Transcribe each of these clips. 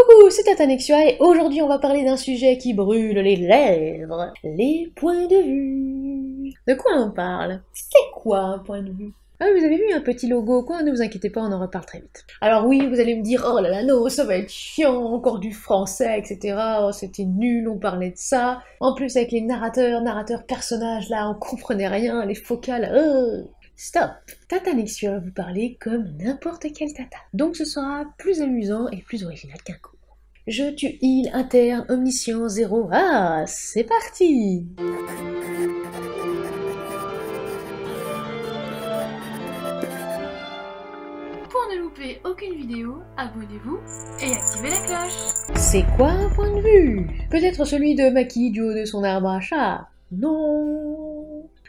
Coucou, c'est Tatanexua et aujourd'hui on va parler d'un sujet qui brûle les lèvres, les points de vue. De quoi on parle? C'est quoi un point de vue? Ah, vous avez vu un petit logo, quoi, ne vous inquiétez pas, on en reparle très vite. Alors oui, vous allez me dire, oh là là, non, ça va être chiant, encore du français, etc. Oh, c'était nul, on parlait de ça. En plus, avec les narrateurs, personnages, là, on comprenait rien, les focales, Stop! Tatanexua va vous parler comme n'importe quel tata. Donc ce sera plus amusant et plus original qu'un cours. Je tue heal, interne, omniscient, 0. Ah, c'est parti! Pour ne louper aucune vidéo, abonnez-vous et activez la cloche. C'est quoi un point de vue? Peut-être celui de Maki du haut de son arbre à chat? Non.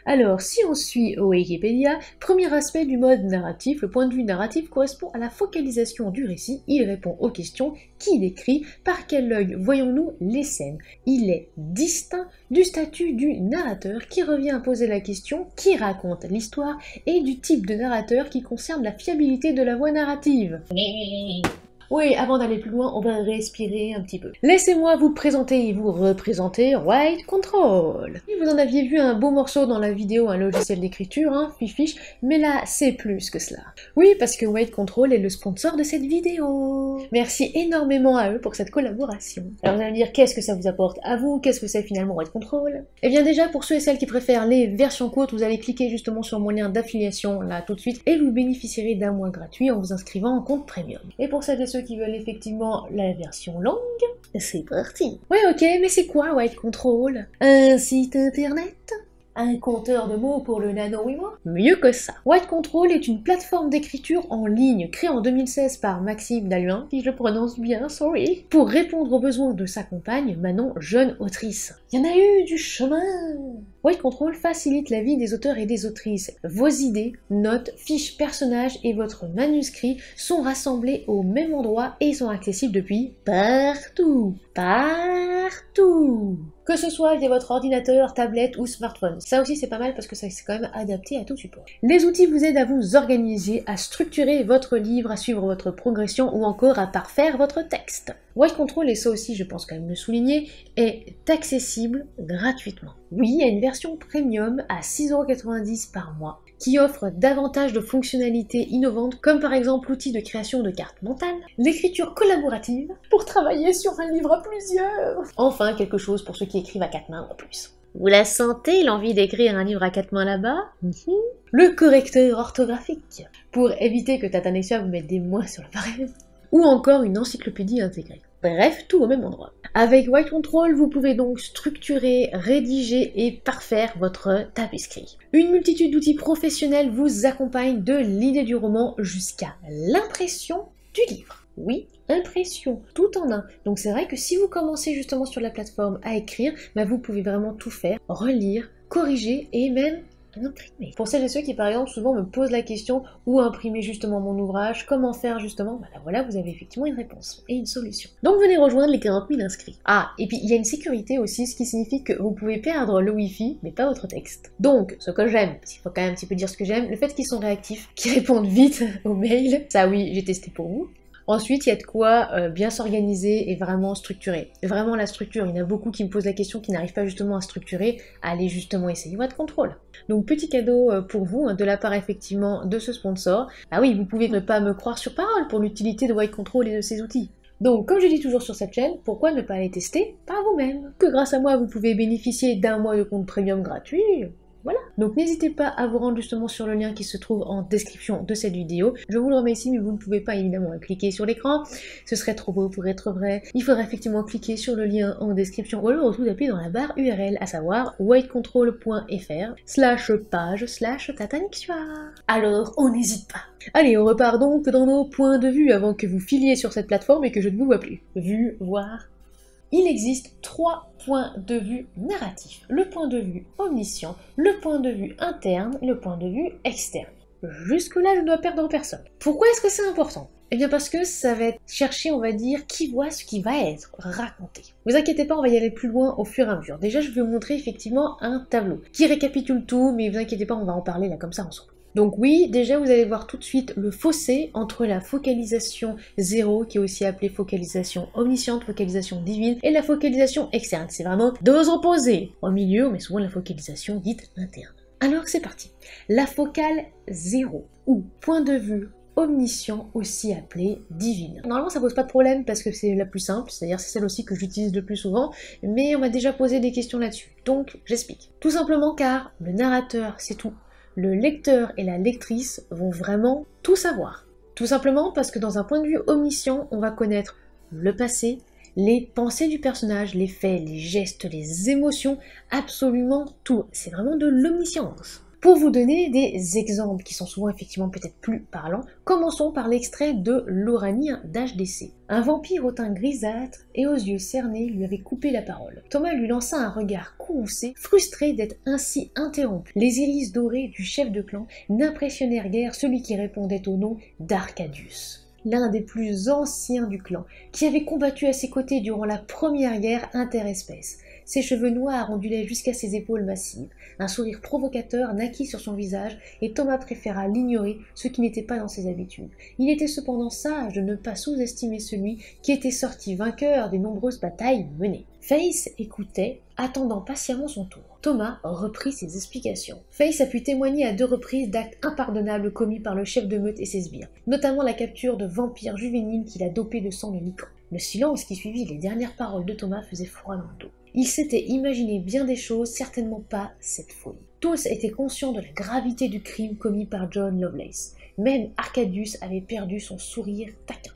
Alors, si on suit Wikipédia, premier aspect du mode narratif, le point de vue narratif correspond à la focalisation du récit. Il répond aux questions qui décrit, par quel œil voyons-nous les scènes. Il est distinct du statut du narrateur qui revient à poser la question qui raconte l'histoire et du type de narrateur qui concerne la fiabilité de la voix narrative. Oui, avant d'aller plus loin, on va respirer un petit peu. Laissez-moi vous présenter et vous représenter Write Control. Vous en aviez vu un beau morceau dans la vidéo, un logiciel d'écriture, hein, fiche, mais là, c'est plus que cela. Oui, parce que Write Control est le sponsor de cette vidéo. Merci énormément à eux pour cette collaboration. Alors vous allez me dire, qu'est-ce que ça vous apporte à vous? Qu'est-ce que c'est finalement Write Control? Eh bien déjà, pour ceux et celles qui préfèrent les versions courtes, vous allez cliquer justement sur mon lien d'affiliation, là, tout de suite, et vous bénéficierez d'un mois gratuit en vous inscrivant en compte premium. Et pour celles et ceux qui veulent effectivement la version longue, c'est parti. Ouais, ok, mais c'est quoi Write Control? Un site internet? Un compteur de mots pour le nano-wimo? Mieux que ça. Write Control est une plateforme d'écriture en ligne créée en 2016 par Maxime Dalluin, si je le prononce bien, sorry, pour répondre aux besoins de sa compagne, Manon, jeune autrice. Il y en a eu du chemin. Write Control facilite la vie des auteurs et des autrices. Vos idées, notes, fiches, personnages et votre manuscrit sont rassemblés au même endroit et sont accessibles depuis partout. Partout. Que ce soit via votre ordinateur, tablette ou smartphone. Ça aussi c'est pas mal parce que ça c'est quand même adapté à tout support. Les outils vous aident à vous organiser, à structurer votre livre, à suivre votre progression ou encore à parfaire votre texte. Write Control, et ça aussi je pense quand même le souligner, est accessible gratuitement. Oui, il y a une version premium à 6,90 € par mois qui offre davantage de fonctionnalités innovantes comme par exemple l'outil de création de cartes mentales, l'écriture collaborative pour travailler sur un livre à plusieurs. Enfin, quelque chose pour ceux qui écrivent à 4 mains ou plus. Vous la sentez, l'envie d'écrire un livre à 4 mains là-bas? Le correcteur orthographique pour éviter que Tatanexua vous mette des mots sur le paresse. Ou encore une encyclopédie intégrée. Bref, tout au même endroit. Avec Write Control, vous pouvez donc structurer, rédiger et parfaire votre tapisserie. Une multitude d'outils professionnels vous accompagnent de l'idée du roman jusqu'à l'impression du livre. Oui, impression, tout en un. Donc c'est vrai que si vous commencez justement sur la plateforme à écrire, vous pouvez vraiment tout faire, relire, corriger et même imprimer. Pour celles et ceux qui par exemple souvent me posent la question où imprimer justement mon ouvrage, comment faire justement, là voilà, vous avez effectivement une réponse et une solution. Donc venez rejoindre les 40 000 inscrits. Ah, et puis il y a une sécurité aussi, ce qui signifie que vous pouvez perdre le wifi, mais pas votre texte. Donc, ce que j'aime, parce qu'il faut quand même un petit peu dire ce que j'aime, le fait qu'ils sont réactifs, qu'ils répondent vite aux mails, ça oui, j'ai testé pour vous. Ensuite, il y a de quoi bien s'organiser et vraiment structurer. Vraiment la structure, il y en a beaucoup qui me posent la question, qui n'arrivent pas justement à structurer, allez justement essayer Write Control. Donc petit cadeau pour vous, de la part effectivement de ce sponsor. Ah oui, vous pouvez ne pas me croire sur parole pour l'utilité de Write Control et de ses outils. Donc, comme je dis toujours sur cette chaîne, pourquoi ne pas les tester par vous-même? Que grâce à moi, vous pouvez bénéficier d'un mois de compte premium gratuit. Voilà. Donc n'hésitez pas à vous rendre justement sur le lien qui se trouve en description de cette vidéo. Je vous le remets ici, mais vous ne pouvez pas évidemment cliquer sur l'écran. Ce serait trop beau pour être vrai. Il faudra effectivement cliquer sur le lien en description ou alors tout taper dans la barre URL, à savoir writecontrol.fr/page/Tatanexua. Alors, on n'hésite pas. Allez, on repart donc dans nos points de vue avant que vous filiez sur cette plateforme et que je ne vous vois plus. Vue, voir. Il existe 3 points de vue narratifs. Le point de vue omniscient, le point de vue interne, le point de vue externe. Jusque-là, je ne dois perdre personne. Pourquoi est-ce que c'est important? Eh bien parce que ça va être chercher, on va dire, qui voit ce qui va être raconté. Vous inquiétez pas, on va y aller plus loin au fur et à mesure. Déjà, je vais vous montrer effectivement un tableau qui récapitule tout, mais vous inquiétez pas, on va en parler là comme ça ensemble. Donc oui, déjà vous allez voir tout de suite le fossé entre la focalisation 0, qui est aussi appelée focalisation omnisciente, focalisation divine, et la focalisation externe. C'est vraiment deux opposés. Au milieu, on met souvent la focalisation dite interne. Alors c'est parti. La focale 0, ou point de vue omniscient, aussi appelé divine. Normalement ça pose pas de problème parce que c'est la plus simple, c'est-à-dire c'est celle aussi que j'utilise le plus souvent, mais on m'a déjà posé des questions là-dessus, donc j'explique. Tout simplement car le narrateur c'est tout, le lecteur et la lectrice vont vraiment tout savoir. Tout simplement parce que dans un point de vue omniscient, on va connaître le passé, les pensées du personnage, les faits, les gestes, les émotions, absolument tout. C'est vraiment de l'omniscience. Pour vous donner des exemples qui sont souvent effectivement peut-être plus parlants, commençons par l'extrait de l'Oranie d'HDC. Un vampire au teint grisâtre et aux yeux cernés lui avait coupé la parole. Thomas lui lança un regard courroucé, frustré d'être ainsi interrompu. Les iris dorés du chef de clan n'impressionnèrent guère celui qui répondait au nom d'Arcadius, l'un des plus anciens du clan, qui avait combattu à ses côtés durant la première guerre interespèces. Ses cheveux noirs ondulaient jusqu'à ses épaules massives. Un sourire provocateur naquit sur son visage et Thomas préféra l'ignorer, ce qui n'était pas dans ses habitudes. Il était cependant sage de ne pas sous-estimer celui qui était sorti vainqueur des nombreuses batailles menées. Face écoutait, attendant patiemment son tour. Thomas reprit ses explications. Face a pu témoigner à 2 reprises d'actes impardonnables commis par le chef de meute et ses sbires, notamment la capture de vampires juvéniles qu'il a dopés de sang de Lycan. Le silence qui suivit les dernières paroles de Thomas faisait froid dans le dos. Il s'était imaginé bien des choses, certainement pas cette folie. Tous étaient conscients de la gravité du crime commis par John Lovelace. Même Arcadius avait perdu son sourire taquin.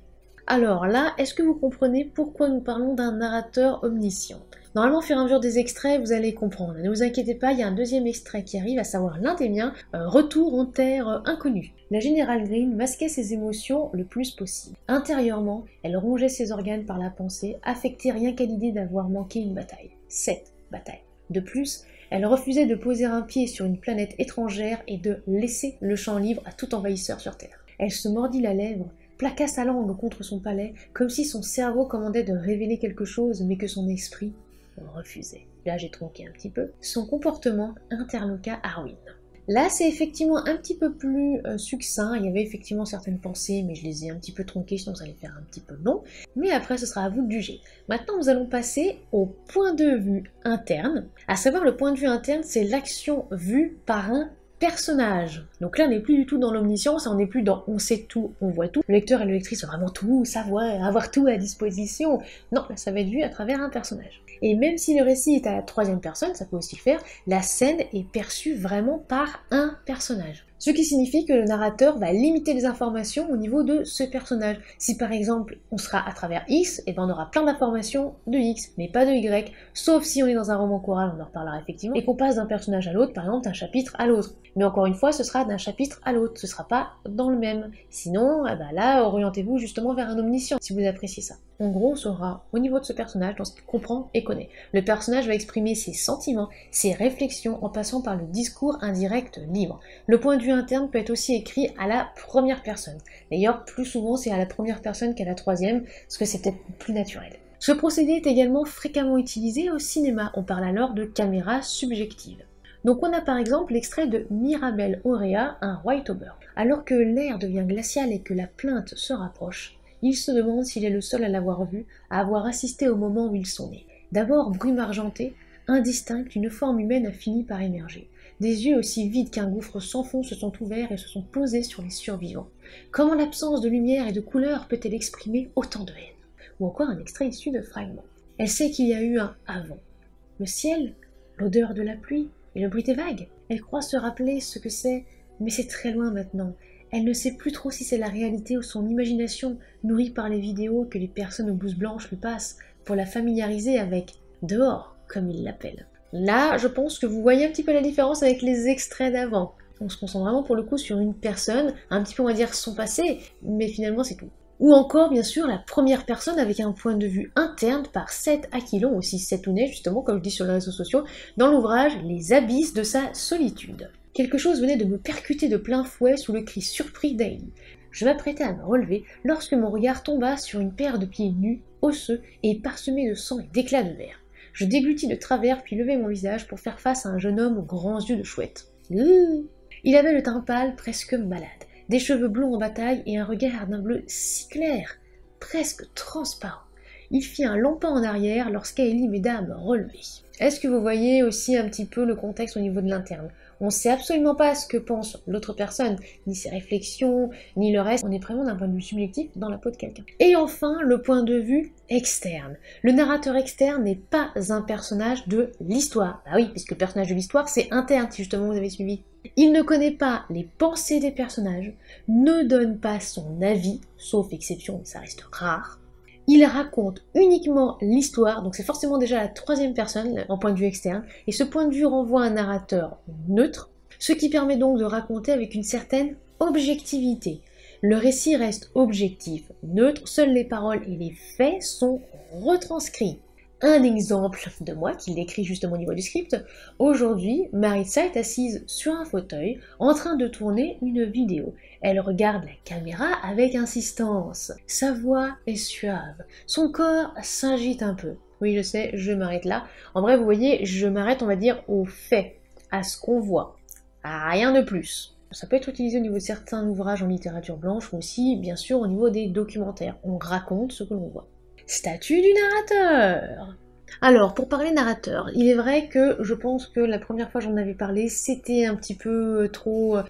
Alors là, est-ce que vous comprenez pourquoi nous parlons d'un narrateur omniscient ? Normalement, au fur et à mesure des extraits, vous allez comprendre. Ne vous inquiétez pas, il y a un deuxième extrait qui arrive, à savoir l'un des miens, Retour en terre inconnue. La générale Green masquait ses émotions le plus possible. Intérieurement, elle rongeait ses organes par la pensée, affectée rien qu'à l'idée d'avoir manqué une bataille. 7 batailles. De plus, elle refusait de poser un pied sur une planète étrangère et de laisser le champ libre à tout envahisseur sur Terre. Elle se mordit la lèvre, plaqua sa langue contre son palais, comme si son cerveau commandait de révéler quelque chose, mais que son esprit refusait. Là, j'ai tronqué un petit peu. Son comportement interloqua Arwen. Là, c'est effectivement un petit peu plus succinct. Il y avait effectivement certaines pensées, mais je les ai un petit peu tronquées, sinon ça allait faire un petit peu long. Mais après, ce sera à vous de juger. Maintenant, nous allons passer au point de vue interne. À savoir, le point de vue interne, c'est l'action vue par un personnage. Donc là, on n'est plus du tout dans l'omniscience, on n'est plus dans on sait tout, on voit tout. Le lecteur et le lectrice ont vraiment tout savoir, avoir tout à disposition. Non, là, ça va être vu à travers un personnage. Et même si le récit est à la 3e personne, ça peut aussi le faire, la scène est perçue vraiment par un personnage. Ce qui signifie que le narrateur va limiter les informations au niveau de ce personnage. Si par exemple on sera à travers X, et ben on aura plein d'informations de X, mais pas de Y, sauf si on est dans un roman choral, on en reparlera effectivement, et qu'on passe d'un personnage à l'autre, par exemple d'un chapitre à l'autre. Mais encore une fois, ce sera d'un chapitre à l'autre, ce sera pas dans le même. Sinon, eh ben là, orientez-vous justement vers un omniscient, si vous appréciez ça. En gros, on sera au niveau de ce personnage, dans ce qu'il comprend et connaît. Le personnage va exprimer ses sentiments, ses réflexions, en passant par le discours indirect libre. Le point de vue interne peut être aussi écrit à la 1re personne. D'ailleurs, plus souvent, c'est à la 1re personne qu'à la 3e, parce que c'est peut-être plus naturel. Ce procédé est également fréquemment utilisé au cinéma. On parle alors de caméra subjective. Donc on a par exemple l'extrait de Mirabel Aurea, un White-Ober. Alors que l'air devient glacial et que la plainte se rapproche, il se demande s'il est le seul à l'avoir vu, à avoir assisté au moment où ils sont nés. D'abord brume argenté, indistincte, une forme humaine a fini par émerger. Des yeux aussi vides qu'un gouffre sans fond se sont ouverts et se sont posés sur les survivants. Comment l'absence de lumière et de couleur peut-elle exprimer autant de haine ? Ou encore un extrait issu de Fragments. Elle sait qu'il y a eu un avant. Le ciel, l'odeur de la pluie et le bruit des vagues. Elle croit se rappeler ce que c'est, mais c'est très loin maintenant. Elle ne sait plus trop si c'est la réalité ou son imagination, nourrie par les vidéos que les personnes aux blouses blanches lui passent, pour la familiariser avec « dehors », comme ils l'appellent. Là, je pense que vous voyez un petit peu la différence avec les extraits d'avant. On se concentre vraiment pour le coup sur une personne, un petit peu on va dire son passé, mais finalement c'est tout. Ou encore, bien sûr, la 1re personne avec un point de vue interne par Seth Aquilon, aussi Seth Ounet, justement, comme je dis sur les réseaux sociaux, dans l'ouvrage « Les abysses de sa solitude ». Quelque chose venait de me percuter de plein fouet sous le cri surpris d'Ailey. Je m'apprêtais à me relever lorsque mon regard tomba sur une paire de pieds nus, osseux et parsemés de sang et d'éclats de verre. Je déglutis de travers puis levai mon visage pour faire face à un jeune homme aux grands yeux de chouette. Il avait le teint pâle, presque malade, des cheveux blonds en bataille et un regard d'un bleu si clair, presque transparent. Il fit un long pas en arrière lorsqu'Aélie m'aida à me relever. Est-ce que vous voyez aussi un petit peu le contexte au niveau de l'interne? On ne sait absolument pas ce que pense l'autre personne, ni ses réflexions, ni le reste. On est vraiment d'un point de vue subjectif dans la peau de quelqu'un. Et enfin, le point de vue externe. Le narrateur externe n'est pas un personnage de l'histoire. Bah oui, puisque le personnage de l'histoire, c'est interne, si justement vous avez suivi. Il ne connaît pas les pensées des personnages, ne donne pas son avis, sauf exception, mais ça reste rare. Il raconte uniquement l'histoire, donc c'est forcément déjà la troisième personne en point de vue externe, et ce point de vue renvoie à un narrateur neutre, ce qui permet donc de raconter avec une certaine objectivité. Le récit reste objectif, neutre, seules les paroles et les faits sont retranscrits. Un exemple de moi qui l'écrit justement au niveau du script. Aujourd'hui, Maritza est assise sur un fauteuil en train de tourner une vidéo. Elle regarde la caméra avec insistance. Sa voix est suave. Son corps s'agite un peu. Oui, je sais, je m'arrête là. En vrai, vous voyez, je m'arrête, on va dire, aux faits, à ce qu'on voit. À rien de plus. Ça peut être utilisé au niveau de certains ouvrages en littérature blanche, ou aussi, bien sûr, au niveau des documentaires. On raconte ce que l'on voit. Statut du narrateur. Alors, pour parler narrateur, il est vrai que je pense que la première fois j'en avais parlé, c'était un petit peu trop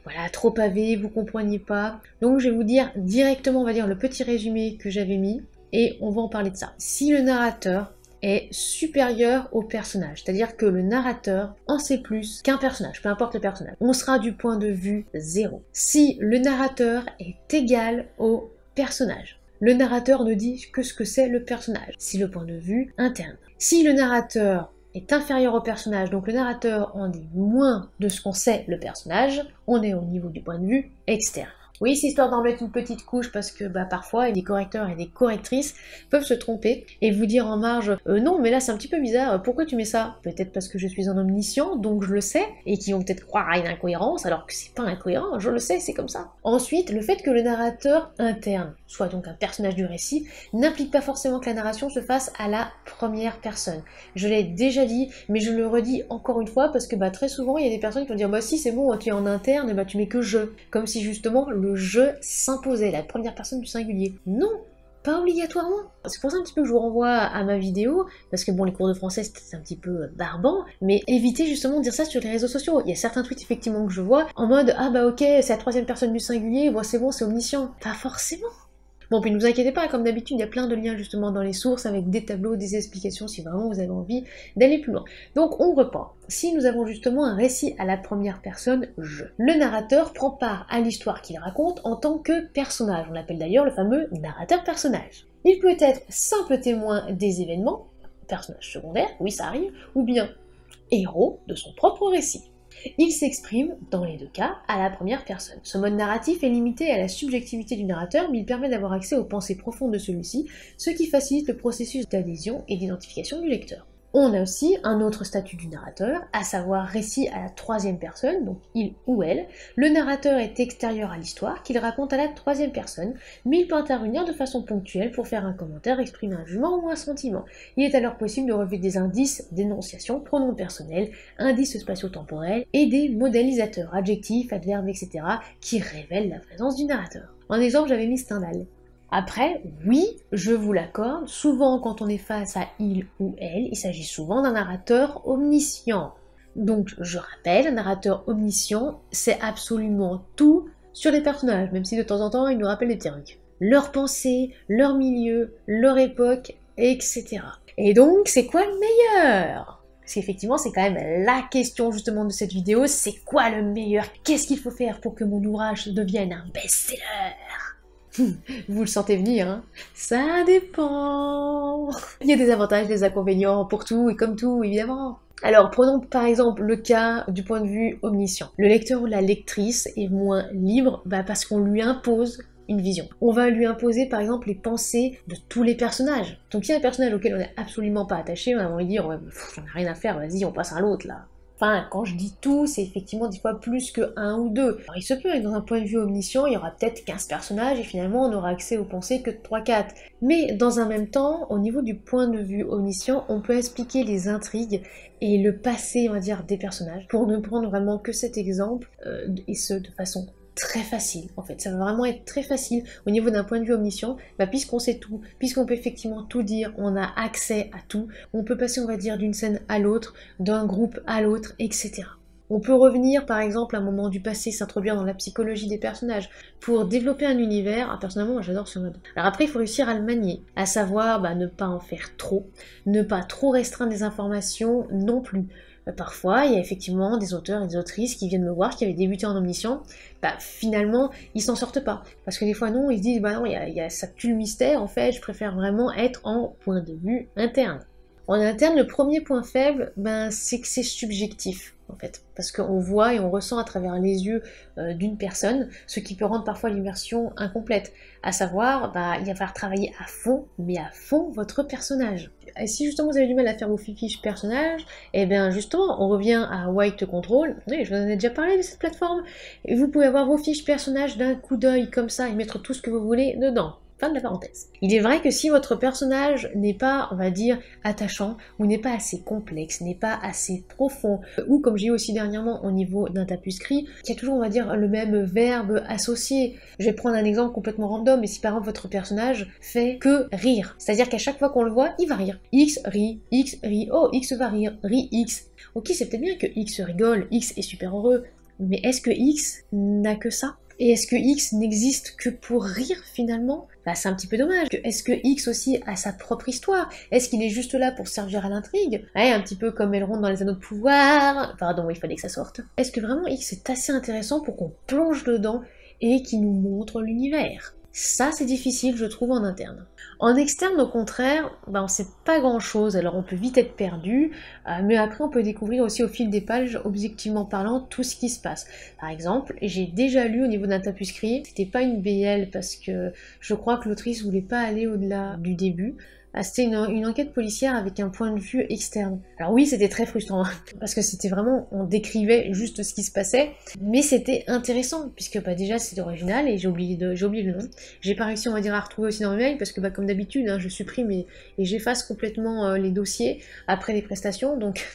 pavé, vous compreniez pas. Donc je vais vous dire directement, on va dire, le petit résumé que j'avais mis, et on va en parler de ça. Si le narrateur est supérieur au personnage, c'est-à-dire que le narrateur en sait plus qu'un personnage, peu importe le personnage, on sera du point de vue 0. Si le narrateur est égal au personnage, le narrateur ne dit que ce que c'est le personnage, c'est le point de vue interne. Si le narrateur est inférieur au personnage, donc le narrateur en dit moins de ce qu'on sait le personnage, on est au niveau du point de vue externe. Oui, c'est histoire d'en mettre une petite couche parce que parfois des correcteurs et des correctrices peuvent se tromper et vous dire en marge non mais là c'est un petit peu bizarre, pourquoi tu mets ça? Peut-être parce que je suis un omniscient donc je le sais et qui vont peut-être croire à une incohérence alors que c'est pas incohérent, je le sais, c'est comme ça. Ensuite, le fait que le narrateur interne soit donc un personnage du récit n'implique pas forcément que la narration se fasse à la première personne. Je l'ai déjà dit mais je le redis encore une fois parce que très souvent il y a des personnes qui vont dire bah si c'est bon tu es en interne tu mets que je, comme si justement le je s'imposait, la première personne du singulier. Non, pas obligatoirement. C'est pour ça un petit peu que je vous renvoie à ma vidéo, parce que bon, les cours de français c'est un petit peu barbant, mais évitez justement de dire ça sur les réseaux sociaux. Il y a certains tweets effectivement que je vois, en mode ah bah ok, c'est la troisième personne du singulier, bon c'est omniscient. Pas forcément. Bon, puis ne vous inquiétez pas, comme d'habitude, il y a plein de liens justement dans les sources avec des tableaux, des explications si vraiment vous avez envie d'aller plus loin. Donc on reprend. Si nous avons justement un récit à la première personne, je. Le narrateur prend part à l'histoire qu'il raconte en tant que personnage. On l'appelle d'ailleurs le fameux narrateur-personnage. Il peut être simple témoin des événements, personnage secondaire, oui ça arrive, ou bien héros de son propre récit. Il s'exprime, dans les deux cas, à la première personne. Ce mode narratif est limité à la subjectivité du narrateur, mais il permet d'avoir accès aux pensées profondes de celui-ci, ce qui facilite le processus d'adhésion et d'identification du lecteur. On a aussi un autre statut du narrateur, à savoir récit à la troisième personne, donc il ou elle. Le narrateur est extérieur à l'histoire, qu'il raconte à la troisième personne, mais il peut intervenir de façon ponctuelle pour faire un commentaire, exprimer un jugement ou un sentiment. Il est alors possible de relever des indices, d'énonciation, pronoms personnels, indices spatio-temporels et des modélisateurs, adjectifs, adverbes, etc., qui révèlent la présence du narrateur. En exemple, j'avais mis Stendhal. Après, oui, je vous l'accorde, souvent quand on est face à il ou elle, il s'agit souvent d'un narrateur omniscient. Donc je rappelle, un narrateur omniscient, c'est absolument tout sur les personnages, même si de temps en temps il nous rappelle des petits trucs. Leurs pensées, leur milieu, leur époque, etc. Et donc, c'est quoi le meilleur? Parce qu'effectivement, c'est quand même la question justement de cette vidéo, c'est quoi le meilleur? Qu'est-ce qu'il faut faire pour que mon ouvrage devienne un best-seller? Vous le sentez venir, hein? Ça dépend. Il y a des avantages, des inconvénients pour tout et comme tout, évidemment. Alors, prenons par exemple le cas du point de vue omniscient. Le lecteur ou la lectrice est moins libre parce qu'on lui impose une vision. On va lui imposer par exemple les pensées de tous les personnages. Donc il y a un personnage auquel on n'est absolument pas attaché, on va lui dire ouais, j'en ai rien à faire, vas-y on passe à l'autre là. Enfin, quand je dis tout, c'est effectivement des fois plus que un ou deux. Alors il se peut, dans un point de vue omniscient, il y aura peut-être 15 personnages et finalement on n'aura accès aux pensées que de 3-4. Mais dans un même temps, au niveau du point de vue omniscient, on peut expliquer les intrigues et le passé, on va dire, des personnages, pour ne prendre vraiment que cet exemple, et ce, de façon très facile, en fait. Ça va vraiment être très facile au niveau d'un point de vue omniscient, puisqu'on sait tout, puisqu'on peut effectivement tout dire, on a accès à tout, on peut passer, on va dire, d'une scène à l'autre, d'un groupe à l'autre, etc. On peut revenir, par exemple, à un moment du passé, s'introduire dans la psychologie des personnages, pour développer un univers. Personnellement, moi j'adore ce mode. Alors après, il faut réussir à le manier, à savoir ne pas en faire trop, ne pas trop restreindre les informations non plus. Parfois, il y a effectivement des auteurs et des autrices qui viennent me voir, qui avaient débuté en omniscient, finalement, ils s'en sortent pas. Parce que des fois, non, ils se disent, non, ça tue le mystère, en fait, je préfère vraiment être en point de vue interne. En interne, le premier point faible, c'est que c'est subjectif, en fait. Parce qu'on voit et on ressent à travers les yeux d'une personne, ce qui peut rendre parfois l'immersion incomplète. À savoir, il va falloir travailler à fond, mais à fond, votre personnage. Et si justement vous avez du mal à faire vos fiches personnages, et bien justement, on revient à White Control. Oui, je vous en ai déjà parlé de cette plateforme. Et vous pouvez avoir vos fiches personnages d'un coup d'œil comme ça et mettre tout ce que vous voulez dedans. Fin de la parenthèse. Il est vrai que si votre personnage n'est pas, on va dire, attachant, ou n'est pas assez complexe, n'est pas assez profond, ou comme j'ai eu aussi dernièrement au niveau d'un tapuscrit, il y a toujours, on va dire, le même verbe associé. Je vais prendre un exemple complètement random, mais si par exemple votre personnage fait que rire, c'est-à-dire qu'à chaque fois qu'on le voit, il va rire. X rit, oh, X va rire, rit X. Ok, c'est peut-être bien que X rigole, X est super heureux, mais est-ce que X n'a que ça ? Et est-ce que X n'existe que pour rire finalement ? C'est un petit peu dommage. Est-ce que X aussi a sa propre histoire ? Est-ce qu'il est juste là pour servir à l'intrigue ? Un petit peu comme Elrond dans les Anneaux de Pouvoir. Pardon, il fallait que ça sorte. Est-ce que vraiment X est assez intéressant pour qu'on plonge dedans et qu'il nous montre l'univers ? Ça, c'est difficile, je trouve, en interne. En externe, au contraire, on sait pas grand-chose, alors on peut vite être perdu, mais après on peut découvrir aussi au fil des pages, objectivement parlant, tout ce qui se passe. Par exemple, j'ai déjà lu au niveau d'un tapuscrit, c'était pas une BL parce que je crois que l'autrice voulait pas aller au-delà du début. C'était une enquête policière avec un point de vue externe. Alors oui, c'était très frustrant, parce que c'était vraiment, on décrivait juste ce qui se passait, mais c'était intéressant, puisque déjà c'est original, et j'ai oublié le nom. J'ai pas réussi, on va dire, à retrouver aussi dans mes mails, parce que comme d'habitude, je supprime et j'efface complètement les dossiers après les prestations, donc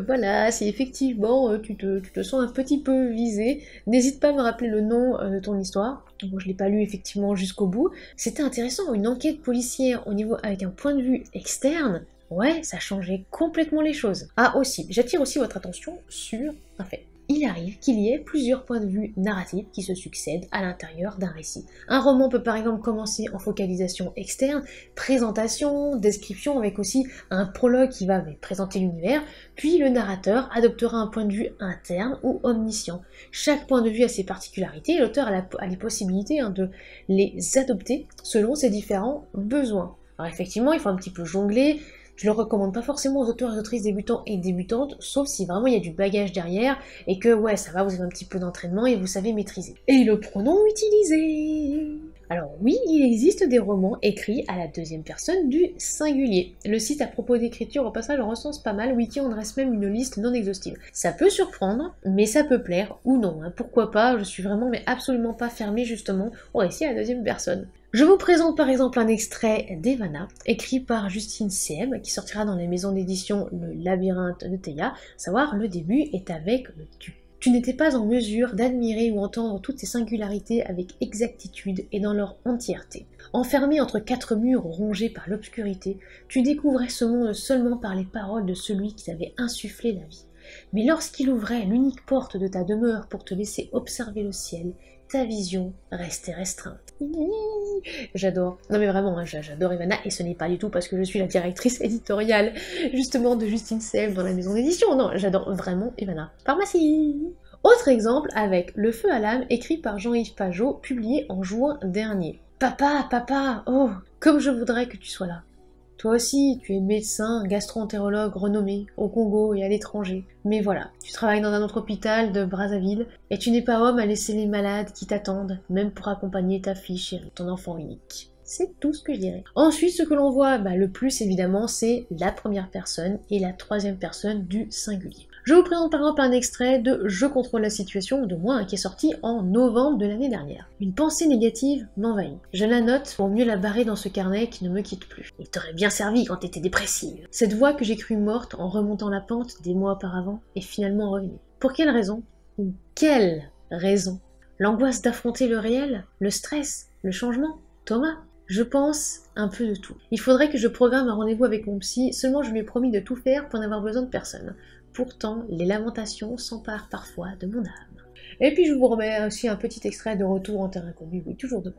voilà, si effectivement tu te sens un petit peu visé, n'hésite pas à me rappeler le nom de ton histoire. Bon, je l'ai pas lu effectivement jusqu'au bout. C'était intéressant, une enquête policière au niveau avec un point de vue externe. Ouais, ça changeait complètement les choses. Aussi, j'attire aussi votre attention sur un fait. Il arrive qu'il y ait plusieurs points de vue narratifs qui se succèdent à l'intérieur d'un récit. Un roman peut par exemple commencer en focalisation externe, présentation, description, avec aussi un prologue qui va présenter l'univers, puis le narrateur adoptera un point de vue interne ou omniscient. Chaque point de vue a ses particularités et l'auteur a les possibilités de les adopter selon ses différents besoins. Alors effectivement, il faut un petit peu jongler. Je le recommande pas forcément aux auteurs et autrices débutants et débutantes, sauf si vraiment il y a du bagage derrière et que ouais, ça va, vous avez un petit peu d'entraînement et vous savez maîtriser. Et le pronom utilisé. Alors oui, il existe des romans écrits à la deuxième personne du singulier. Le site à propos d'écriture au passage recense pas mal, Wiki en dresse même une liste non exhaustive. Ça peut surprendre, mais ça peut plaire ou non. Pourquoi pas, je suis vraiment mais absolument pas fermée justement au récit à la deuxième personne. Je vous présente par exemple un extrait d'Evana, écrit par Justine C.M., qui sortira dans les maisons d'édition Le Labyrinthe de Théia, à savoir le début est avec le tu. Tu n'étais pas en mesure d'admirer ou entendre toutes ces singularités avec exactitude et dans leur entièreté. Enfermé entre quatre murs rongés par l'obscurité, tu découvrais ce monde seulement par les paroles de celui qui t'avait insufflé la vie. Mais lorsqu'il ouvrait l'unique porte de ta demeure pour te laisser observer le ciel, ta vision restait restreinte. J'adore. Non mais vraiment, j'adore Evana, et ce n'est pas du tout parce que je suis la directrice éditoriale justement de Justine C.M. dans la maison d'édition. Non, j'adore vraiment Evana. Pharmacie. Autre exemple avec Le Feu à l'âme, écrit par Jean-Yves Pajot, publié en juin dernier. Papa, oh, comme je voudrais que tu sois là. Toi aussi, tu es médecin, gastro-entérologue renommé au Congo et à l'étranger. Mais voilà, tu travailles dans un autre hôpital de Brazzaville et tu n'es pas homme à laisser les malades qui t'attendent, même pour accompagner ta fille chérie, ton enfant unique. C'est tout ce que je dirais. Ensuite, ce que l'on voit le plus évidemment, c'est la première personne et la troisième personne du singulier. Je vous présente par exemple un extrait de Je contrôle la situation de moi qui est sorti en novembre de l'année dernière. Une pensée négative m'envahit. Je la note pour mieux la barrer dans ce carnet qui ne me quitte plus. Il t'aurait bien servi quand t'étais dépressive. Cette voix que j'ai cru morte en remontant la pente des mois auparavant est finalement revenue. Pour quelle raison? Ou quelle raison? L'angoisse d'affronter le réel? Le stress? Le changement? Thomas? Je pense un peu de tout. Il faudrait que je programme un rendez-vous avec mon psy, seulement je lui ai promis de tout faire pour n'avoir besoin de personne. Pourtant, les lamentations s'emparent parfois de mon âme. Et puis je vous remets aussi un petit extrait de Retour en terre inconnue, oui, toujours de moi.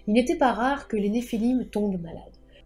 Il n'était pas rare que les néphilim tombent malades.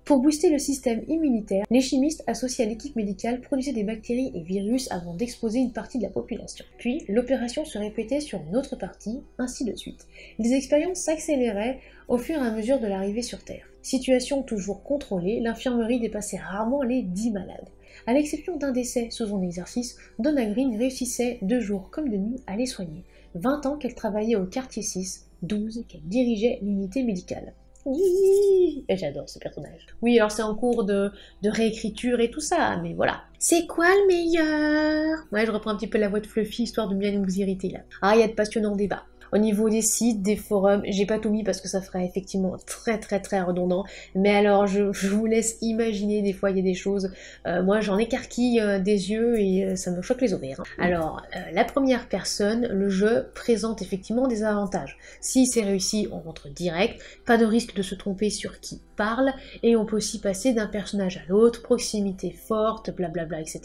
Pour booster le système immunitaire, les chimistes associés à l'équipe médicale produisaient des bactéries et virus avant d'exposer une partie de la population. Puis, l'opération se répétait sur une autre partie, ainsi de suite. Les expériences s'accéléraient au fur et à mesure de l'arrivée sur Terre. Situation toujours contrôlée, l'infirmerie dépassait rarement les 10 malades. À l'exception d'un décès sous son exercice, Donna Green réussissait de jour comme de nuit à les soigner. 20 ans qu'elle travaillait au quartier 6, 12 qu'elle dirigeait l'unité médicale. Oui, et j'adore ce personnage. Oui, alors c'est en cours de réécriture et tout ça, mais voilà. C'est quoi le meilleur? Ouais, je reprends un petit peu la voix de Fluffy, histoire de bien vous irriter là. Ah, il y a de passionnants débats. Au niveau des sites, des forums, j'ai pas tout mis parce que ça ferait effectivement très redondant, mais alors je vous laisse imaginer, des fois il y a des choses, moi j'en écarquille des yeux et ça me choque les ovaires. Alors, la première personne, le jeu présente effectivement des avantages. Si c'est réussi, on rentre direct, pas de risque de se tromper sur qui parle, et on peut aussi passer d'un personnage à l'autre, proximité forte, blablabla, etc.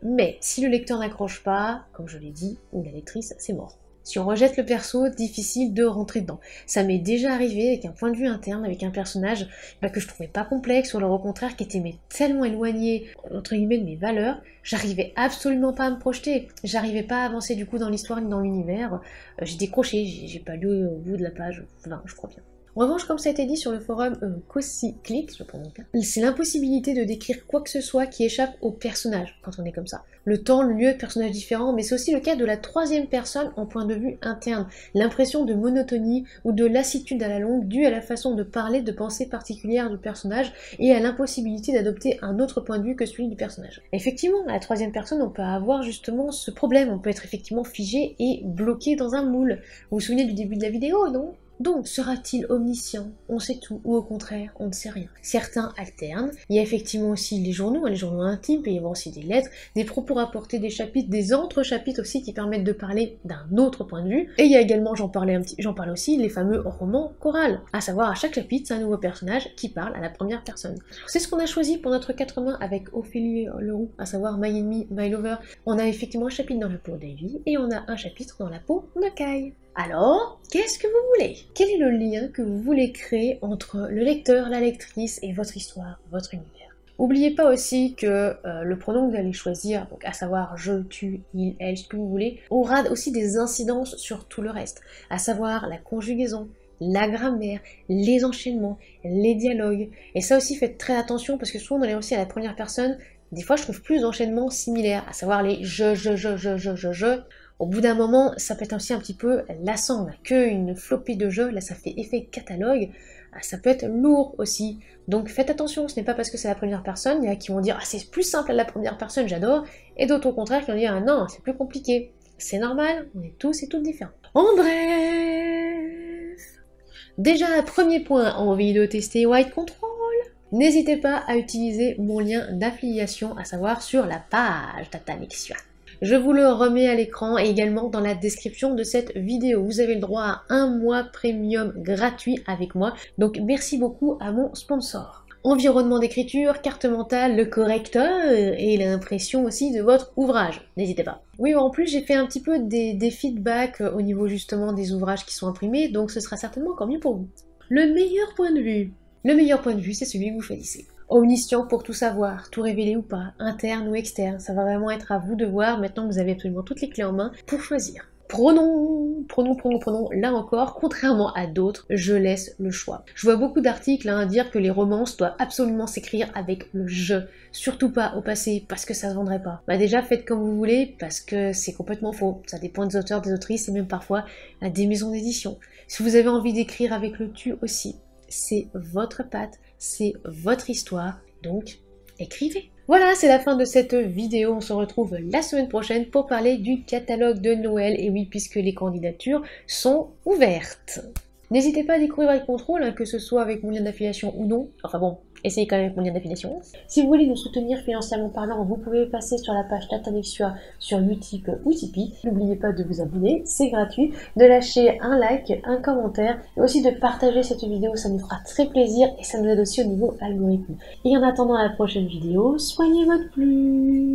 Mais si le lecteur n'accroche pas, comme je l'ai dit, ou la lectrice, c'est mort. Si on rejette le perso, difficile de rentrer dedans. Ça m'est déjà arrivé avec un point de vue interne, avec un personnage que je trouvais pas complexe, ou alors au contraire qui était tellement éloigné, entre guillemets, de mes valeurs, j'arrivais absolument pas à me projeter. J'arrivais pas à avancer du coup dans l'histoire ni dans l'univers. J'ai décroché, j'ai pas lu au bout de la page 20, je crois bien. En revanche, comme ça a été dit sur le forum CossiClick, je prends mon cas, c'est l'impossibilité de décrire quoi que ce soit qui échappe au personnage quand on est comme ça. Le temps, le lieu, personnages différents, mais c'est aussi le cas de la troisième personne en point de vue interne. L'impression de monotonie ou de lassitude à la longue due à la façon de parler, de pensée particulière du personnage et à l'impossibilité d'adopter un autre point de vue que celui du personnage. Effectivement, à la troisième personne, on peut avoir justement ce problème, on peut être effectivement figé et bloqué dans un moule. Vous vous souvenez du début de la vidéo, non ? Donc, sera-t-il omniscient? On sait tout, ou au contraire, on ne sait rien. Certains alternent. Il y a effectivement aussi les journaux intimes, puis il y a aussi des lettres, des propos rapportés, des chapitres, des entre-chapitres aussi qui permettent de parler d'un autre point de vue. Et il y a également, j'en parlais aussi, les fameux romans chorales. À savoir, à chaque chapitre, c'est un nouveau personnage qui parle à la première personne. C'est ce qu'on a choisi pour notre 4 mains avec Ophélie Leroux, à savoir My Enemy, My Lover. On a effectivement un chapitre dans la peau d'Ivy, et on a un chapitre dans la peau de Kai. Alors, qu'est-ce que vous voulez? Quel est le lien que vous voulez créer entre le lecteur, la lectrice et votre histoire, votre univers? N'oubliez pas aussi que le pronom que vous allez choisir, donc à savoir je, tu, il, elle, ce que vous voulez, aura aussi des incidences sur tout le reste, à savoir la conjugaison, la grammaire, les enchaînements, les dialogues. Et ça aussi, faites très attention parce que souvent on est aussi à la première personne, des fois je trouve plus d'enchaînements similaires, à savoir les je. Au bout d'un moment, ça peut être aussi un petit peu lassant, on n'a qu'une flopée de jeux, là ça fait effet catalogue, ça peut être lourd aussi. Donc faites attention, ce n'est pas parce que c'est la première personne, il y en a qui vont dire « Ah c'est plus simple à la première personne, j'adore », et d'autres au contraire qui vont dire « Ah non, c'est plus compliqué ». C'est normal, on est tous et toutes différents. En bref, déjà premier point, envie de tester White Control? N'hésitez pas à utiliser mon lien d'affiliation, à savoir sur la page d'Atanexion. Je vous le remets à l'écran et également dans la description de cette vidéo. Vous avez le droit à un mois premium gratuit avec moi. Donc merci beaucoup à mon sponsor. Environnement d'écriture, carte mentale, le correcteur et l'impression aussi de votre ouvrage. N'hésitez pas. Oui, en plus j'ai fait un petit peu des feedbacks au niveau justement des ouvrages qui sont imprimés, donc ce sera certainement encore mieux pour vous. Le meilleur point de vue. Le meilleur point de vue, c'est celui que vous choisissez. Omniscient pour tout savoir, tout révéler ou pas, interne ou externe, ça va vraiment être à vous de voir maintenant que vous avez absolument toutes les clés en main pour choisir. Prenons, là encore, contrairement à d'autres, je laisse le choix. Je vois beaucoup d'articles dire que les romances doivent absolument s'écrire avec le « je », surtout pas au passé, parce que ça se vendrait pas. Bah déjà, faites comme vous voulez, parce que c'est complètement faux. Ça dépend des auteurs, des autrices, et même parfois des maisons d'édition. Si vous avez envie d'écrire avec le « tu » aussi, c'est votre patte, c'est votre histoire, donc écrivez. Voilà, c'est la fin de cette vidéo. On se retrouve la semaine prochaine pour parler du catalogue de Noël. Et oui, puisque les candidatures sont ouvertes. N'hésitez pas à découvrir avec contrôle, hein, que ce soit avec mon lien d'affiliation ou non. Enfin bon, essayez quand même avec mon lien d'affiliation. Si vous voulez nous soutenir financièrement parlant, vous pouvez passer sur la page Tatanexua sur Utip ou Tipeee. N'oubliez pas de vous abonner, c'est gratuit, de lâcher un like, un commentaire, et aussi de partager cette vidéo, ça nous fera très plaisir et ça nous aide aussi au niveau algorithme. Et en attendant la prochaine vidéo, soignez votre plume.